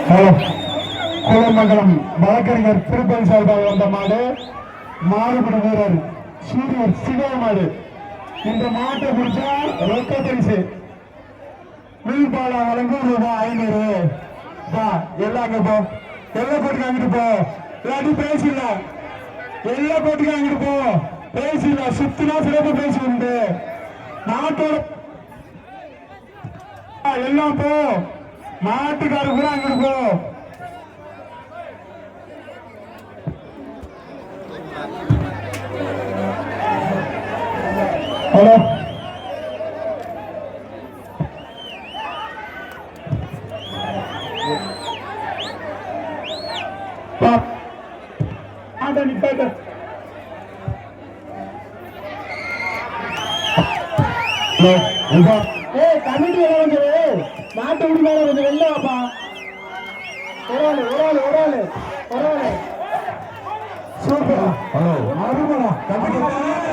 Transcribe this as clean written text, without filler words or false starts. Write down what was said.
குளமங்கலம் வழக்கறிஞர் திருப்பதி சார்பாக வந்த மாடு மாறுபடி வீரர் சூரியர் சிவா மாடு. இந்த மாட்டை பிடிச்சா ரொக்க பரிசு மீன்பாலா வழங்கும் ரூபாய் 500. எல்லாங்க போ, எல்லா போட்டுக்கு அங்கிட்டு போ, இல்லாட்டி பேசிடல. எல்லா போட்டுக்கு அங்கிட்டு போ, பேசிடல. சுத்தினா சிறப்பு பேசி உண்டு. நாட்டோட எல்லாம் போ, மாட்டுக்காரு கூட அங்கிட்டு போ. ஹலோ நிப்பாட்ட கமிட்டி கொஞ்சம் மாட்டு உரிமையாளர் கொஞ்சம் வெளில வாப்பா. ஒரு ஆளு சூப்பர். ஹலோ மறுபடியும்